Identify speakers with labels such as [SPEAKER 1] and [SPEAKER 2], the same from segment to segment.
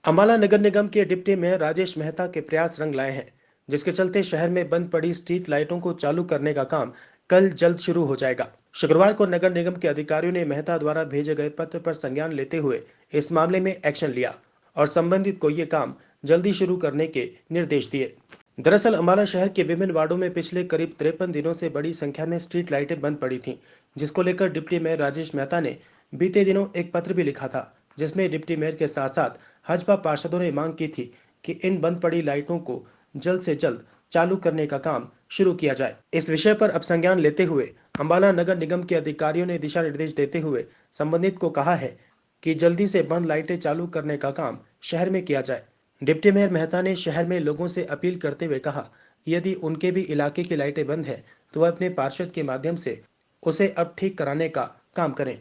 [SPEAKER 1] अम्बाला नगर निगम के deputy mayor Rajesh Mehta के प्रयास रंग लाए हैं, जिसके चलते शहर में बंद पड़ी स्ट्रीट लाइटों को चालू करने का काम कल जल्द शुरू हो जाएगा। शुक्रवार को नगर निगम के अधिकारियों ने मेहता द्वारा भेजे गए पत्र पर संज्ञान लेते हुए इस मामले में एक्शन लिया और संबंधित को ये काम जल्दी शुरू करने के निर्देश दिए। दरअसल अम्बाला शहर के विभिन्न वार्डों में पिछले करीब 53 दिनों से बड़ी संख्या में स्ट्रीट लाइटें बंद पड़ी थीं, जिसको लेकर डिप्टी मेयर राजेश मेहता ने बीते दिनों एक पत्र भी लिखा था, जिसमें डिप्टी मेयर के साथ साथ भाजपा पार्षदों ने मांग की थी कि इन बंद पड़ी लाइटों को जल्द से जल्द चालू करने का काम शुरू किया जाए। इस विषय पर अब संज्ञान लेते हुए अम्बाला नगर निगम के अधिकारियों ने दिशा निर्देश देते हुए संबंधित को कहा है कि जल्दी से बंद लाइटें चालू करने का काम शहर में किया जाए। डिप्टी मेयर मेहता ने शहर में लोगों से अपील करते हुए कहा कि यदि उनके भी इलाके की लाइटें बंद है तो वह अपने पार्षद के माध्यम से उसे अब ठीक कराने का काम करें।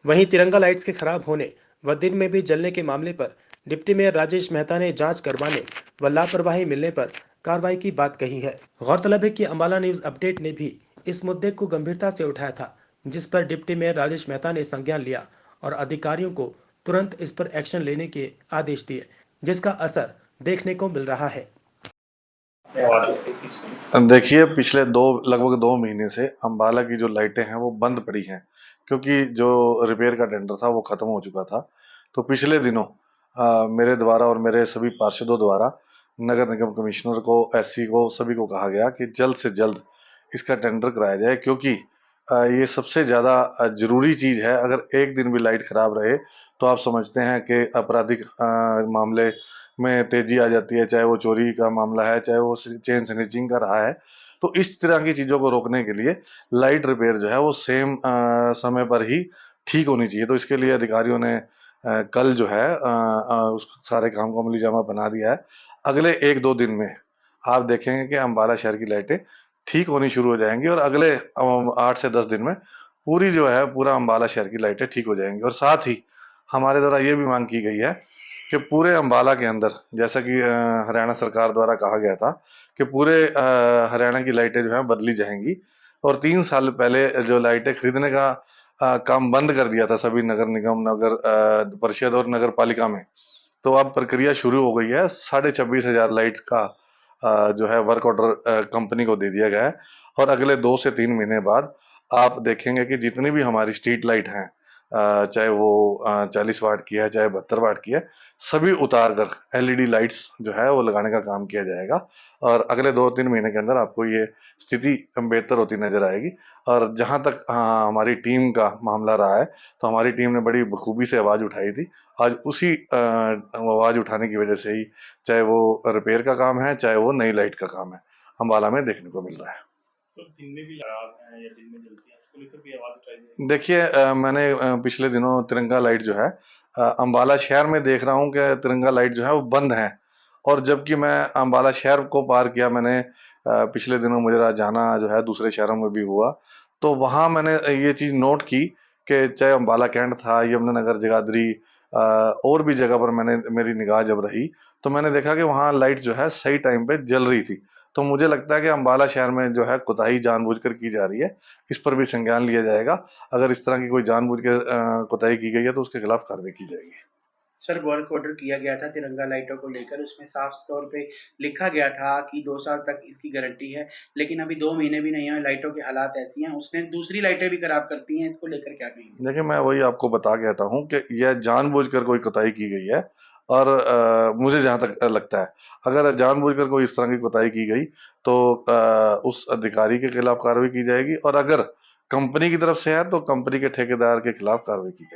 [SPEAKER 1] वहीं तिरंगा लाइट्स के खराब होने व दिन में भी जलने के मामले पर डिप्टी मेयर राजेश मेहता ने जांच करवाने व लापरवाही मिलने पर कार्रवाई की बात कही है। गौरतलब है कि अम्बाला न्यूज अपडेट ने भी इस मुद्दे को गंभीरता से उठाया था, जिस पर डिप्टी मेयर राजेश मेहता ने संज्ञान लिया और अधिकारियों को तुरंत इस पर एक्शन लेने के आदेश दिए, जिसका असर देखने को मिल रहा है।
[SPEAKER 2] देखिए, पिछले लगभग 2 महीने से अम्बाला की जो लाइटें हैं वो बंद पड़ी हैं, क्योंकि जो रिपेयर का टेंडर था वो खत्म हो चुका था। तो पिछले दिनों मेरे द्वारा और मेरे सभी पार्षदों द्वारा नगर निगम कमिश्नर को, एससी को, सभी को कहा गया कि जल्द से जल्द इसका टेंडर कराया जाए, क्योंकि ये सबसे ज़्यादा जरूरी चीज़ है। अगर एक दिन भी लाइट खराब रहे तो आप समझते हैं कि आपराधिक मामले में तेजी आ जाती है, चाहे वो चोरी का मामला है, चाहे वो चेन स्नैचिंग का रहा है। तो इस तरह की चीज़ों को रोकने के लिए लाइट रिपेयर जो है वो सेम समय पर ही ठीक होनी चाहिए। तो इसके लिए अधिकारियों ने कल जो है उस सारे काम को अमलीजामा बना दिया है। अगले 1-2 दिन में आप देखेंगे कि अम्बाला शहर की लाइटें ठीक होनी शुरू हो जाएंगी और अगले 8 से 10 दिन में पूरी जो है पूरा अम्बाला शहर की लाइटें ठीक हो जाएंगी। और साथ ही हमारे द्वारा ये भी मांग की गई है कि पूरे अम्बाला के अंदर, जैसा कि हरियाणा सरकार द्वारा कहा गया था कि पूरे हरियाणा की लाइटें जो है बदली जाएंगी। और 3 साल पहले जो लाइटें खरीदने का काम बंद कर दिया था सभी नगर निगम, नगर परिषद और नगर पालिका में, तो अब प्रक्रिया शुरू हो गई है। 26,500 लाइट का जो है वर्क ऑर्डर कंपनी को दे दिया गया है। और अगले 2 से 3 महीने बाद आप देखेंगे कि जितनी भी हमारी स्ट्रीट लाइट हैं, चाहे वो 40 वाट की है, चाहे 72 वाट की है, सभी उतार कर एलईडी लाइट्स जो है वो लगाने का काम किया जाएगा। और अगले 2-3 महीने के अंदर आपको ये स्थिति बेहतर होती नजर आएगी। और जहां तक हमारी टीम का मामला रहा है, तो हमारी टीम ने बड़ी बखूबी से आवाज उठाई थी। आज उसी आवाज उठाने की वजह से ही, चाहे वो रिपेयर का काम है, चाहे वो नई लाइट का काम है, अम्बाला में देखने को मिल रहा है। तो दिन में भी लगाते हैं या दिन में जलती है, उसको लेकर भी आवाज उठाई जाएगी। देखिए, मैंने पिछले दिनों तिरंगा लाइट जो है अम्बाला शहर में देख रहा हूँ कि तिरंगा लाइट जो है वो बंद है। और जबकि मैं अम्बाला शहर को पार किया, मैंने पिछले दिनों मुझे जाना जो है दूसरे शहरों में भी हुआ, तो वहां मैंने ये चीज नोट की कि चाहे अम्बाला कैंट था, यमुनानगर, जगाधरी, और भी जगह पर मेरी निगाह जब रही, तो मैंने देखा कि वहाँ लाइट जो है सही टाइम पे जल रही थी। तो मुझे लगता है कि अम्बाला शहर में जो है कोताही जानबूझकर की जा रही है। इस पर भी संज्ञान लिया जाएगा। अगर इस तरह की कोई जानबूझ के कोताही की गई है तो उसके खिलाफ कार्रवाई की जाएगी।
[SPEAKER 3] सर, वर्क ऑर्डर किया गया था तिरंगा लाइटों को लेकर, उसमें साफ तौर पे लिखा गया था कि 2 साल तक इसकी गारंटी है, लेकिन अभी 2 महीने भी नहीं हुए, लाइटों की हालात ऐसी हैं, उसने दूसरी लाइटें भी खराब करती हैं, इसको लेकर क्या कहेंगे?
[SPEAKER 2] देखिए, मैं वही आपको बता गया था हूँ कि यह जानबूझकर कोई कोताही की गई है। और मुझे जहां तक लगता है, अगर जानबूझकर कोई इस तरह की कोताही की गई तो उस अधिकारी के खिलाफ कार्रवाई की जाएगी। और अगर कंपनी की तरफ से है तो कंपनी के ठेकेदार के खिलाफ कार्रवाई की जाएगी।